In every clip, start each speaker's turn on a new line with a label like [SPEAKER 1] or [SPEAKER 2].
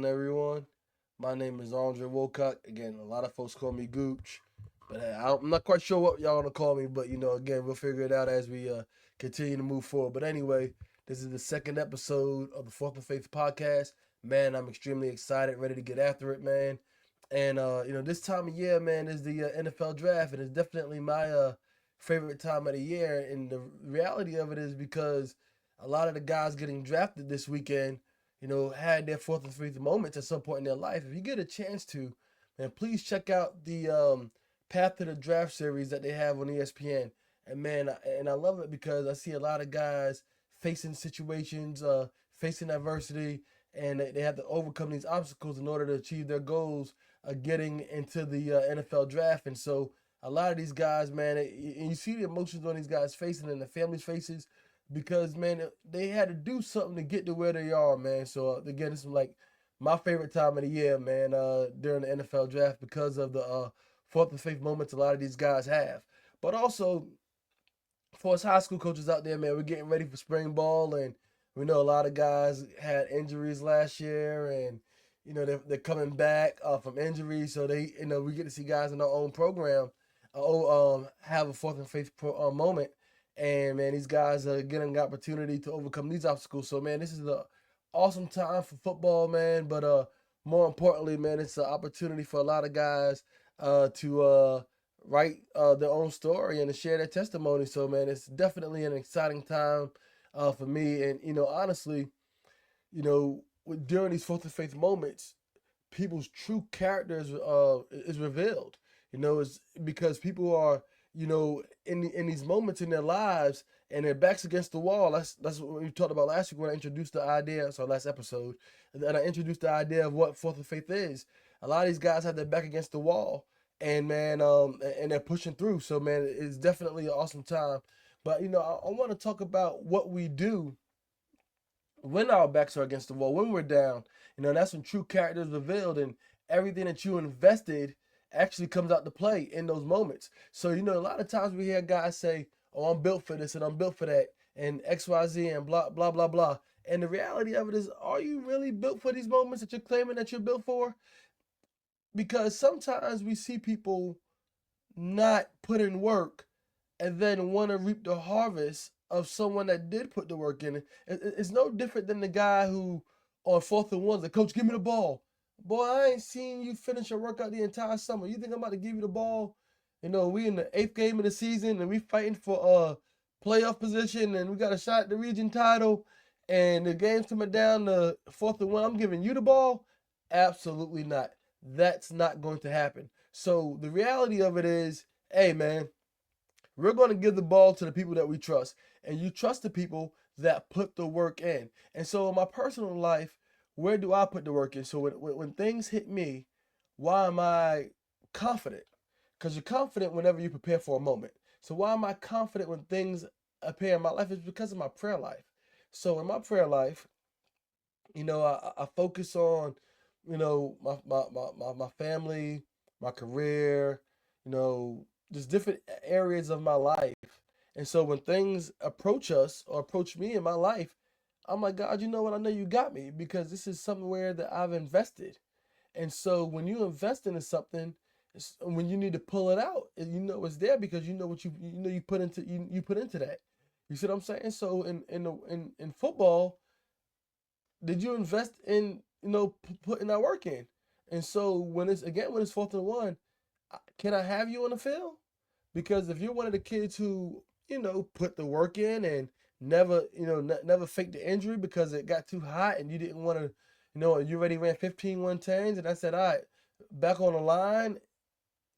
[SPEAKER 1] everyone? My name is Andre Wilcock. Again, a lot of folks call me Gooch, but I'm not quite sure what y'all want to call me. But again, we'll figure it out as we continue to move forward. But anyway, this is the second episode of the Fourth and Faith podcast. Man, I'm extremely excited, ready to get after it, man. And this time of year, man, is the NFL draft, and it's definitely my favorite time of the year. And the reality of it is because a lot of the guys getting drafted this weekend had their fourth and fifth moments at some point in their life. If you get a chance to, man, please check out the Path to the Draft series that they have on ESPN. And man, I love it because I see a lot of guys facing situations, facing adversity, and they have to overcome these obstacles in order to achieve their goals of getting into the NFL draft. And so a lot of these guys, man, and you see the emotions on these guys' faces and the families' faces because man, they had to do something to get to where they are, man. So again, this is like my favorite time of the year, man. During the NFL draft because of the fourth and fifth moments a lot of these guys have, but also for us high school coaches out there, man, we're getting ready for spring ball, and we know a lot of guys had injuries last year, and they're coming back from injuries, so they we get to see guys in our own program, have a fourth and fifth moment, and man, these guys are getting the opportunity to overcome these obstacles. So man, this is an awesome time for football, man. But more importantly, man, it's an opportunity for a lot of guys to write their own story and to share their testimony. So man, it's definitely an exciting time for me. And honestly, during these fourth and faith moments, people's true characters is revealed. It's because people are in these moments in their lives and their backs against the wall. That's what we talked about last week when I introduced the idea. So last episode, and I introduced the idea of what fourth and faith is. A lot of these guys have their back against the wall, and man, and they're pushing through. So man, it's definitely an awesome time. But I want to talk about what we do when our backs are against the wall, when we're down. That's when true character is revealed, and everything that you invested actually comes out to play in those moments. So a lot of times we hear guys say, "Oh, I'm built for this and I'm built for that," and XYZ and blah blah blah blah. And the reality of it is, are you really built for these moments that you're claiming that you're built for? Because sometimes we see people not put in work and then want to reap the harvest of someone that did put the work in. It's no different than the guy who on fourth and one's like, "Coach, give me the ball." Boy, I ain't seen you finish your workout the entire summer. You think I'm about to give you the ball? We in the eighth game of the season and we fighting for playoff position and we got a shot at the region title and the game's coming down to fourth and one. I'm giving you the ball? Absolutely not. That's not going to happen. So the reality of it is, hey man, we're going to give the ball to the people that we trust. And you trust the people that put the work in. And so in my personal life, where do I put the work in? So when things hit me, why am I confident? Because you're confident whenever you prepare for a moment. So why am I confident when things appear in my life? It's because of my prayer life. So in my prayer life, I focus on, my family, my career, just different areas of my life. And so when things approach us or approach me in my life, I'm like, God, you know what? I know you got me because this is somewhere that I've invested. And so when you invest into something, when you need to pull it out, it's there because you know what you put into you put into that. You see what I'm saying? So in football, did you invest in putting that work in? And so when it's fourth and one, can I have you on the field? Because if you're one of the kids who put the work in and never never faked the injury because it got too hot and you didn't want to, you already ran 15 110s and I said, all right, back on the line.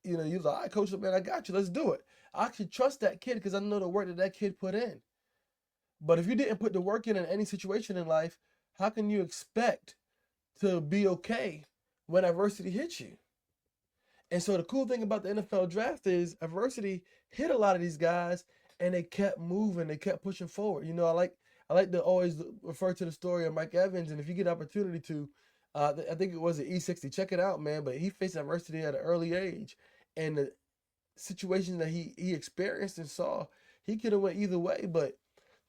[SPEAKER 1] You was like, all right, coach, man, I got you. Let's do it. I actually trust that kid because I know the work that kid put in. But if you didn't put the work in any situation in life, how can you expect to be okay when adversity hits you? And so the cool thing about the NFL draft is adversity hit a lot of these guys and they kept moving, they kept pushing forward. I like to always refer to the story of Mike Evans, and if you get an opportunity to, I think it was an E60. Check it out, man. But he faced adversity at an early age, and the situations that he experienced and saw, he could have went either way. But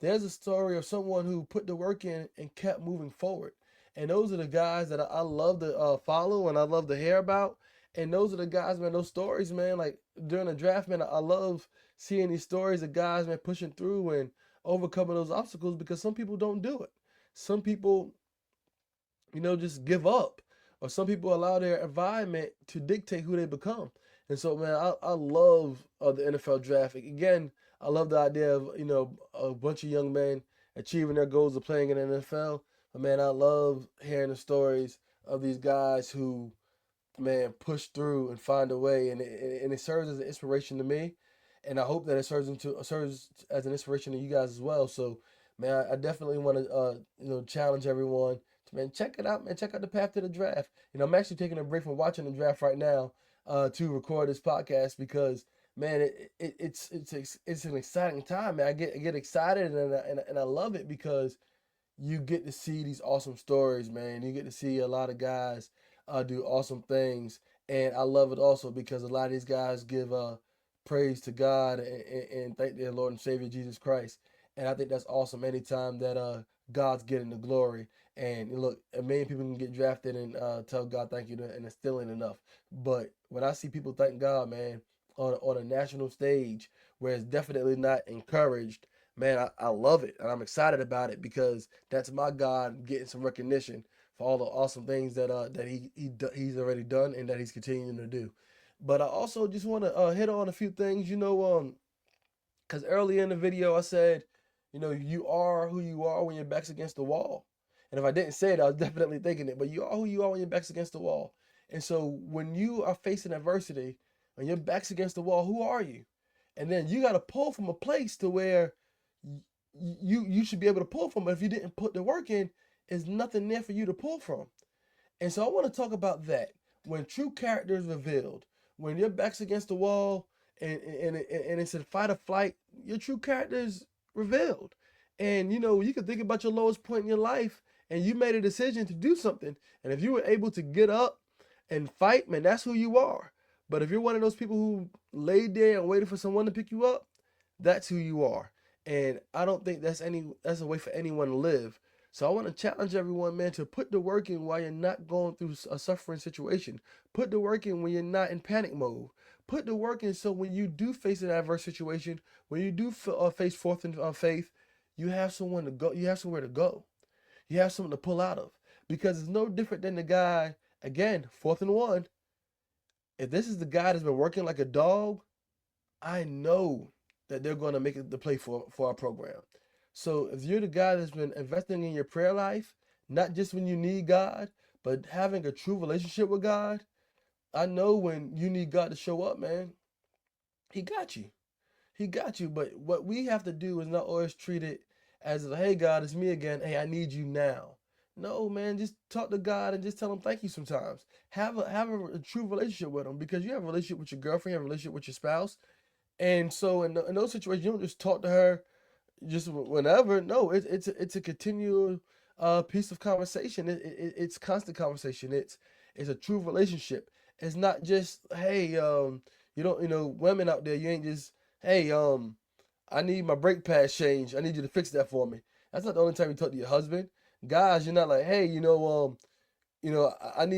[SPEAKER 1] there's a story of someone who put the work in and kept moving forward. And those are the guys that I love to follow and I love to hear about. And those are the guys, man, those stories, man, like during the draft, man, I love seeing these stories of guys, man, pushing through and overcoming those obstacles because some people don't do it. Some people, just give up. Or some people allow their environment to dictate who they become. And so, man, I love the NFL draft. Again, I love the idea of, a bunch of young men achieving their goals of playing in the NFL. But, man, I love hearing the stories of these guys who, man, push through and find a way. And it serves as an inspiration to me. And I hope that it serves as an inspiration to you guys as well. So, man, I definitely want to, challenge everyone. Man, check it out, man. Check out the path to the draft. I'm actually taking a break from watching the draft right now to record this podcast because, man, it's an exciting time, man. I get excited and I love it because you get to see these awesome stories, man. You get to see a lot of guys do awesome things, and I love it also because a lot of these guys give praise to God and thank their Lord and Savior Jesus Christ, and I think that's awesome. Anytime that God's getting the glory, and look, many people can get drafted and tell God thank you, and it's still ain't enough. But when I see people thank God, man, on a national stage where it's definitely not encouraged, man, I love it and I'm excited about it because that's my God getting some recognition for all the awesome things that he's already done and that he's continuing to do. But I also just want to hit on a few things, because earlier in the video I said, you are who you are when your back's against the wall. And if I didn't say it, I was definitely thinking it. But you are who you are when your back's against the wall. And so when you are facing adversity and your back's against the wall, who are you? And then you got to pull from a place to where you should be able to pull from. But if you didn't put the work in, there's nothing there for you to pull from. And so I want to talk about that. When true character is revealed, when your back's against the wall and it's in fight or flight, your true character is revealed. And you can think about your lowest point in your life and you made a decision to do something. And if you were able to get up and fight, man, that's who you are. But if you're one of those people who laid there and waited for someone to pick you up, that's who you are. And I don't think that's a way for anyone to live. So I want to challenge everyone, man, to put the work in while you're not going through a suffering situation. Put the work in when you're not in panic mode. Put the work in so when you do face an adverse situation, when you do face forth in faith, you have someone to go. You have somewhere to go. You have something to pull out of. Because it's no different than the guy, again, 4th and 1. If this is the guy that's been working like a dog, I know that they're going to make it the play for our program. So if you're the guy that's been investing in your prayer life, not just when you need God, but having a true relationship with God, I know when you need God to show up, man, he got you. He got you. But what we have to do is not always treat it as, hey, God, it's me again. Hey, I need you now. No, man, just talk to God and just tell him thank you sometimes. Have a true relationship with him because you have a relationship with your girlfriend, you have a relationship with your spouse. And so in those situations, you don't just talk to her just whenever. No, it's a continual piece of conversation. It's constant conversation. It's a true relationship. It's not just, hey, you don't, women out there, you ain't just, hey, I need my brake pads changed. I need you to fix that for me. That's not the only time you talk to your husband. Guys, you're not like, hey, I need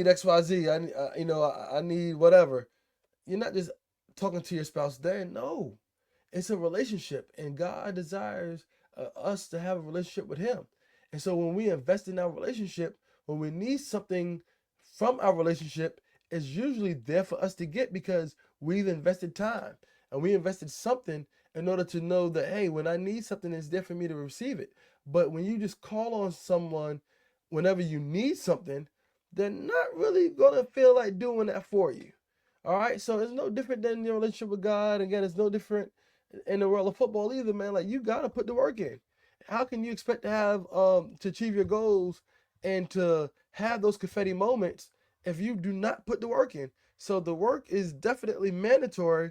[SPEAKER 1] XYZ. I need whatever. You're not just talking to your spouse then. No, it's a relationship, and God desires us to have a relationship with him. And so when we invest in our relationship, when we need something from our relationship, it's usually there for us to get because we've invested time and we invested something in order to know that, hey, when I need something, it's there for me to receive it. But when you just call on someone whenever you need something, they're not really going to feel like doing that for you. All right, so it's no different than your relationship with God. Again, it's no different in the world of football either, man. Like, you gotta put the work in. How can you expect to have to achieve your goals and to have those confetti moments if you do not put the work in? So the work is definitely mandatory.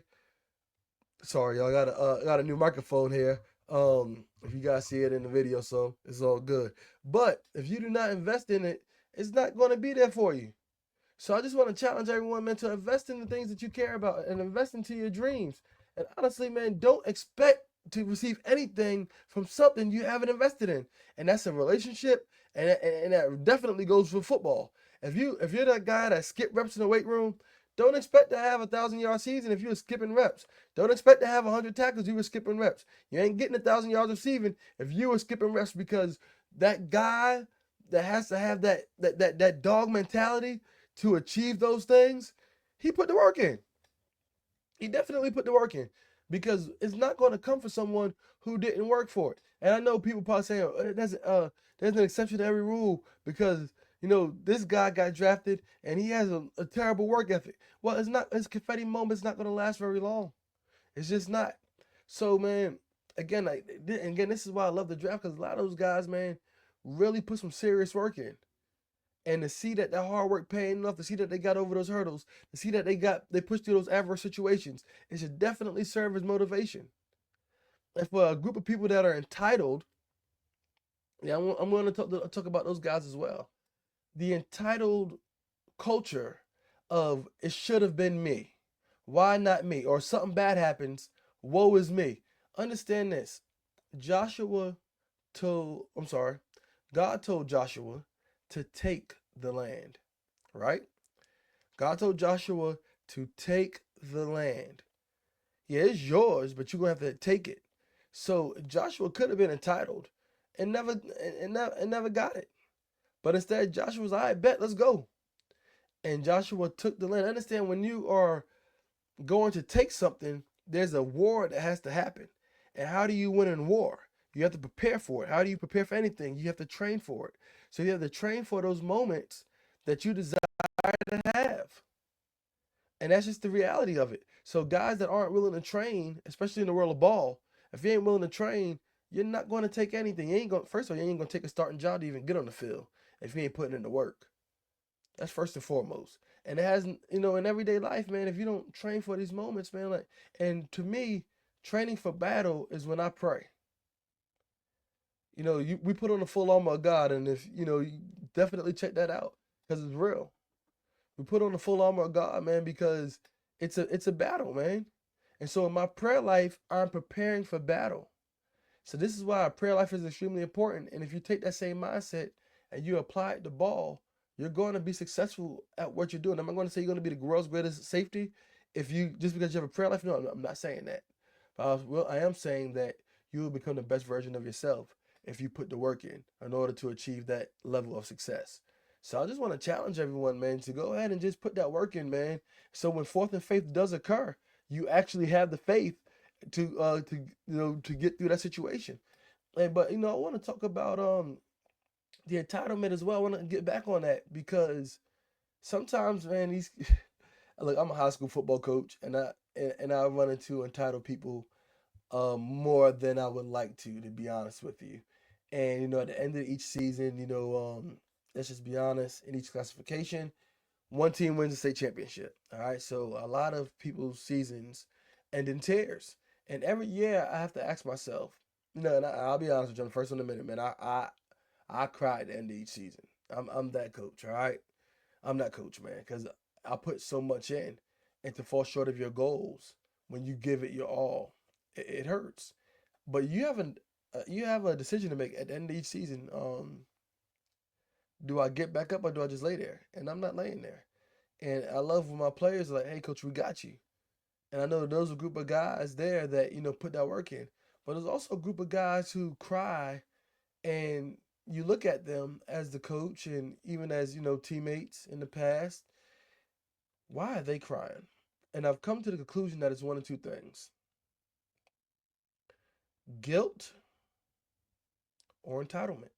[SPEAKER 1] Sorry, y'all, got a new microphone here. If you guys see it in the video, so it's all good. But if you do not invest in it, it's not going to be there for you. So I just want to challenge everyone, man, to invest in the things that you care about and invest into your dreams. And honestly, man, don't expect to receive anything from something you haven't invested in. And that's a relationship, And that definitely goes for football. If you're that guy that skip reps in the weight room, don't expect to have 1,000-yard season if you're skipping reps. Don't expect to have 100 tackles if you were skipping reps. You ain't getting 1,000 yards receiving if you were skipping reps, because that guy that has to have that dog mentality to achieve those things, he put the work in. He definitely put the work in, because it's not going to come for someone who didn't work for it. And I know people probably saying, there's an exception to every rule because, this guy got drafted and he has a terrible work ethic. Well, it's not, his confetti moment's not going to last very long. It's just not. So, man, again, this is why I love the draft, because a lot of those guys, man, really put some serious work in. And to see that hard work paying enough, to see that they got over those hurdles, to see that they pushed through those adverse situations, it should definitely serve as motivation. And for a group of people that are entitled, yeah, I'm going to talk about those guys as well. The entitled culture of it should have been me, why not me, or something bad happens, woe is me. Understand this: Joshua I'm sorry, God told Joshua to take the land, right? God told Joshua to take the land. Yeah, it's yours, but you're gonna have to take it. So Joshua could have been entitled and never got it. But instead, Joshua was, all right, bet, let's go. And Joshua took the land. Understand, when you are going to take something, there's a war that has to happen. And how do you win in war? You have to prepare for it. How do you prepare for anything? You have to train for it. So you have to train for those moments that you desire to have. And that's just the reality of it. So guys that aren't willing to train, especially in the world of ball, if you ain't willing to train, you're not going to take anything. First of all, you ain't going to take a starting job to even get on the field if you ain't putting in the work. That's first and foremost. And it has, in everyday life, man, if you don't train for these moments, man, and to me, training for battle is when I pray. We put on the full armor of God, and if, you definitely check that out, because it's real. We put on the full armor of God, man, because it's a battle, man. And so in my prayer life, I'm preparing for battle. So this is why prayer life is extremely important. And if you take that same mindset and you apply it to ball, you're going to be successful at what you're doing. I'm not going to say you're going to be the world's greatest safety just because you have a prayer life. No, I'm not saying that. But I am saying that you will become the best version of yourself if you put the work in order to achieve that level of success. So I just want to challenge everyone, man, to go ahead and just put that work in, man. So when fourth and faith does occur, you actually have the faith to get through that situation. But I want to talk about the entitlement as well. I want to get back on that, because sometimes, man, look, I'm a high school football coach, and I run into entitled people more than I would like to be honest with you. And at the end of each season, let's just be honest, in each classification, one team wins the state championship. All right, so a lot of people's seasons end in tears, and every year I have to ask myself, and I'll be honest with you, I'm the first one in a minute, man. I cry at the end of each season. I'm that coach, all right? I'm that coach, man, because I put so much in, and to fall short of your goals when you give it your all, it hurts. But you have a decision to make at the end of each season. Do I get back up or do I just lay there? And I'm not laying there. And I love when my players are like, "Hey, coach, we got you." And I know there's a group of guys there that put that work in, but there's also a group of guys who cry, and you look at them as the coach and even as teammates in the past. Why are they crying? And I've come to the conclusion that it's one of two things: guilt or entitlement.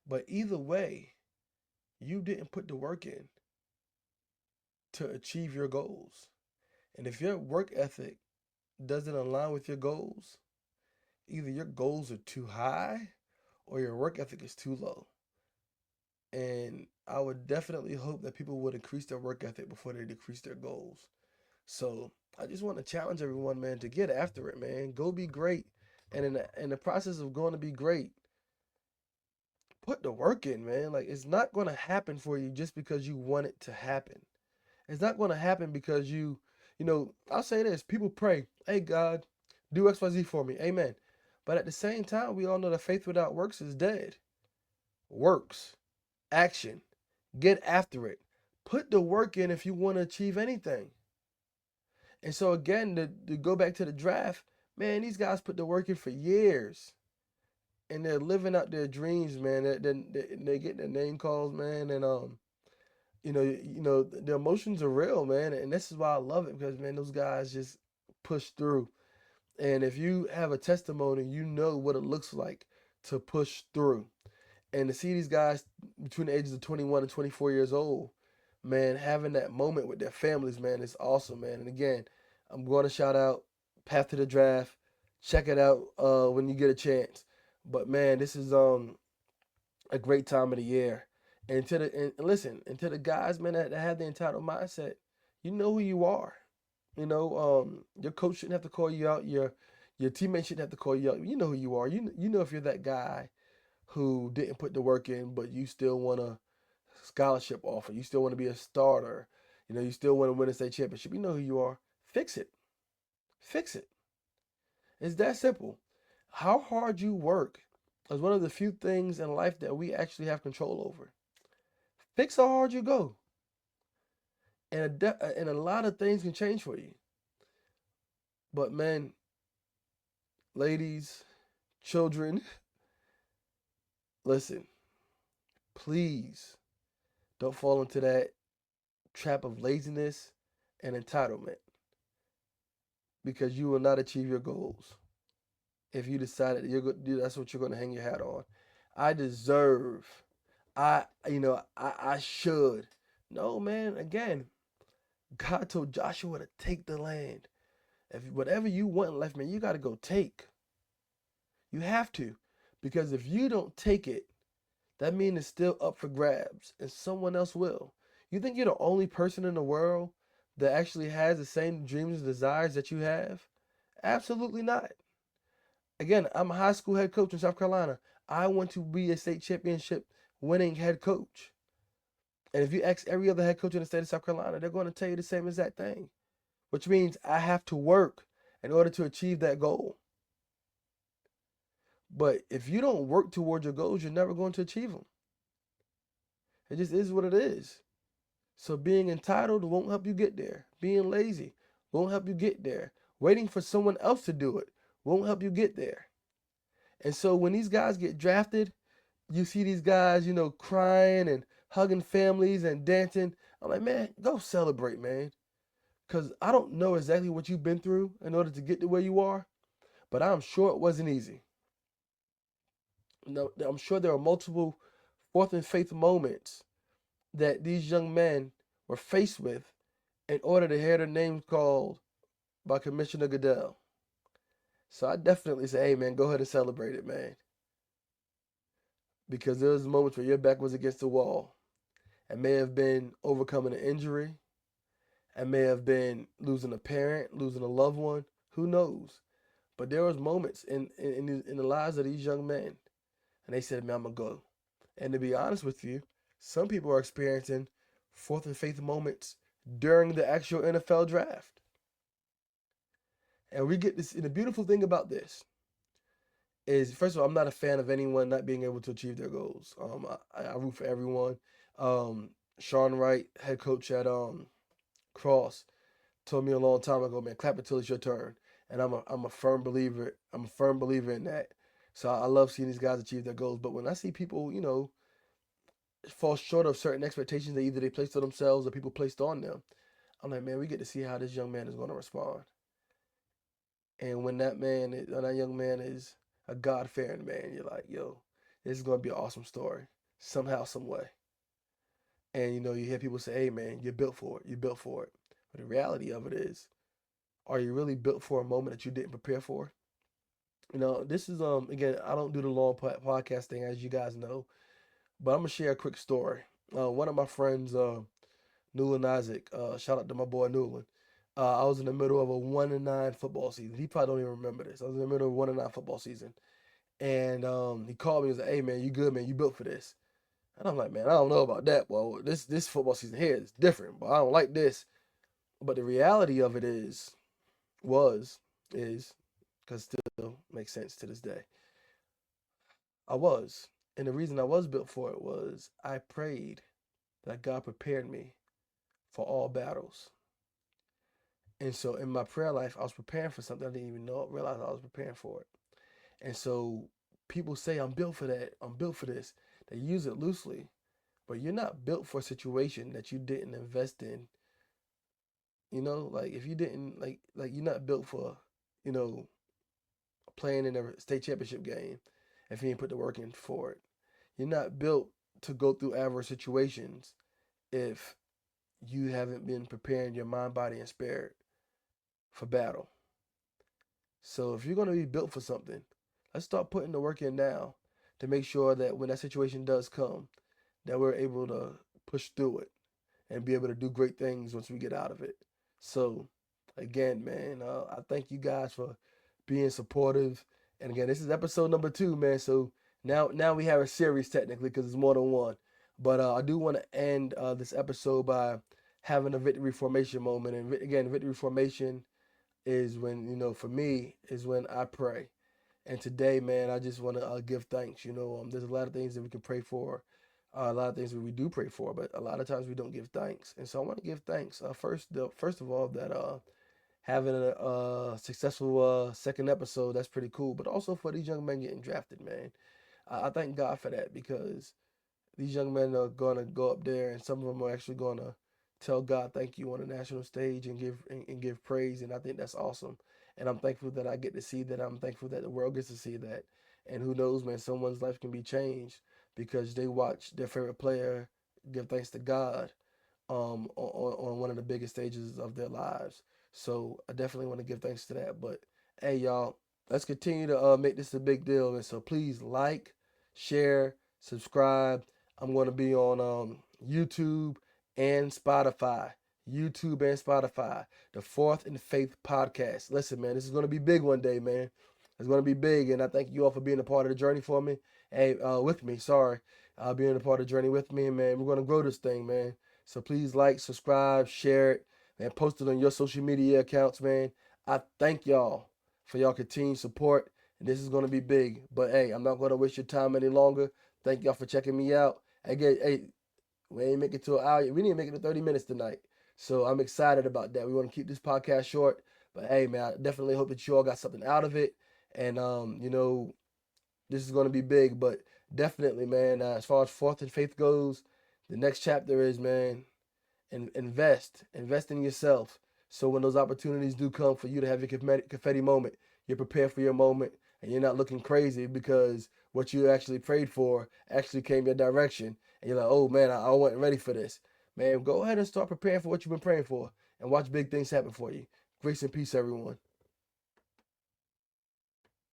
[SPEAKER 1] But either way, you didn't put the work in to achieve your goals. And if your work ethic doesn't align with your goals, either your goals are too high or your work ethic is too low. And I would definitely hope that people would increase their work ethic before they decrease their goals. So I just want to challenge everyone, man, to get after it, man. Go be great. And in the process of going to be great, put the work in, man. Like, it's not going to happen for you just because you want it to happen. It's not going to happen because I'll say this: people pray, "Hey, God, do XYZ for me." Amen. But at the same time, we all know that faith without works is dead. works, action. Get after it. Put the work in if you want to achieve anything. And so again, to go back to the draft, man, these guys put the work in for years, and they're living out their dreams, man. They get their name calls, man, and the emotions are real, man. And this is why I love it because, man, those guys just push through. And if you have a testimony, you know what it looks like to push through. And to see these guys between the ages of 21 and 24 years old, man, having that moment with their families, man, is awesome, man. And again, I'm going to shout out Path to the Draft. Check it out when you get a chance. But man, this is a great time of the year. And listen, and to the guys, man, that have the entitled mindset, you know who you are. Your coach shouldn't have to call you out. Your teammates shouldn't have to call you out. You know who you are. You know if you're that guy who didn't put the work in, but you still want a scholarship offer. You still want to be a starter. You still want to win a state championship. You know who you are. Fix it. Fix it. It's that simple. How hard you work is one of the few things in life that we actually have control over. Fix how hard you go, and a lot of things can change for you. But men, ladies, children, listen. Please don't fall into that trap of laziness and entitlement because you will not achieve your goals if you decide that that's what you're going to hang your hat on. I deserve. I should. No, man. Again, God told Joshua to take the land. If whatever you want in life, man, you got to go take. You have to, because if you don't take it, that means it's still up for grabs, and someone else will. You think you're the only person in the world that actually has the same dreams and desires that you have? Absolutely not. Again, I'm a high school head coach in South Carolina. I want to be a state championship winning head coach. And if you ask every other head coach in the state of South Carolina, they're going to tell you the same exact thing, which means I have to work in order to achieve that goal. But if you don't work towards your goals, you're never going to achieve them. It just is what it is. So being entitled won't help you get there. Being lazy won't help you get there. Waiting for someone else to do it won't help you get there. And so when these guys get drafted, you see these guys, crying and hugging families and dancing. I'm like, man, go celebrate, man. Because I don't know exactly what you've been through in order to get to where you are, but I'm sure it wasn't easy. No, I'm sure there are multiple fourth and faith moments that these young men were faced with in order to hear their names called by Commissioner Goodell. So I definitely say, hey, man, go ahead and celebrate it, man. Because there was moments where your back was against the wall. It may have been overcoming an injury. It may have been losing a parent, losing a loved one. Who knows? But there was moments in the lives of these young men. And they said, man, I'm going to go. And to be honest with you, some people are experiencing fourth and faith moments during the actual NFL draft. And we get this, and the beautiful thing about this is, first of all, I'm not a fan of anyone not being able to achieve their goals. I root for everyone. Sean Wright, head coach at Cross, told me a long time ago, man, clap until it's your turn. And I'm a firm believer. I'm a firm believer in that. So I love seeing these guys achieve their goals. But when I see people, fall short of certain expectations that either they placed on themselves or people placed on them, I'm like, man, we get to see how this young man is going to respond. And when that young man is a God fearing man, you're like, yo, this is going to be an awesome story somehow, some way. And you hear people say, hey, man, you're built for it. You're built for it. But the reality of it is, are you really built for a moment that you didn't prepare for? This is again, I don't do the long podcast thing, as you guys know, but I'm gonna share a quick story. One of my friends, Newland Isaac, shout out to my boy Newland. I was in the middle of a 1-9 football season. He probably don't even remember this. I was in the middle of a 1-9 football season, and he called me and was like, "Hey man, you good, man? You built for this?" And I'm like, "Man, I don't know about that. Well, this football season here is different, but I don't like this." But the reality of it is, because still makes sense to this day. I was. And the reason I was built for it was I prayed that God prepared me for all battles. And so in my prayer life, I was preparing for something I didn't even realize I was preparing for it. And so people say, I'm built for that. I'm built for this. They use it loosely, but you're not built for a situation that you didn't invest in. Like if you didn't like you're not built for, you know, playing in a state championship game if you didn't put the work in for it. You're not built to go through adverse situations if you haven't been preparing your mind, body, and spirit for battle. So if you're going to be built for something, let's start putting the work in now to make sure that when that situation does come, that we're able to push through it and be able to do great things once we get out of it. So again, man, I thank you guys for being supportive. And again, this is episode number 2, man. So now we have a series technically because it's more than one. But I do want to end this episode by having a victory formation moment. And again, victory formation is when, for me, is when I pray. And today, man, I just want to give thanks. There's a lot of things that we can pray for, a lot of things that we do pray for, but a lot of times we don't give thanks. And so I want to give thanks. First of all, that having a successful second episode, that's pretty cool. But also for these young men getting drafted, man. I thank God for that because these young men are gonna go up there, and some of them are actually gonna tell God thank you on the national stage and give praise, and I think that's awesome. And I'm thankful that I get to see that. I'm thankful that the world gets to see that. And who knows, man, someone's life can be changed because they watch their favorite player give thanks to God on one of the biggest stages of their lives. So I definitely want to give thanks to that. But hey, y'all, let's continue to make this a big deal. And so please like, share, subscribe. I'm going to be on YouTube and Spotify. YouTube and Spotify. The Fourth and Faith podcast. Listen, man, this is going to be big one day, man. It's going to be big, and I thank you all for being a part of the journey for me. Hey, with me, sorry. Being a part of the journey with me, man. We're going to grow this thing, man. So please like, subscribe, share it, and post it on your social media accounts, man. I thank y'all for y'all continued support, and this is going to be big. But hey, I'm not going to waste your time any longer. Thank y'all for checking me out. Again, hey, we ain't make it to an hour. We didn't make it to 30 minutes tonight. So I'm excited about that. We want to keep this podcast short. But hey, man, I definitely hope that you all got something out of it. And, this is going to be big. But definitely, man, as far as Fourth and Faith goes, the next chapter is, man, invest in yourself, so when those opportunities do come for you to have your confetti moment, you're prepared for your moment, and you're not looking crazy because what you actually prayed for actually came your direction, and you're like, oh man, I wasn't ready for this. Man, go ahead and start preparing for what you've been praying for and watch big things happen for you. Grace and peace, everyone.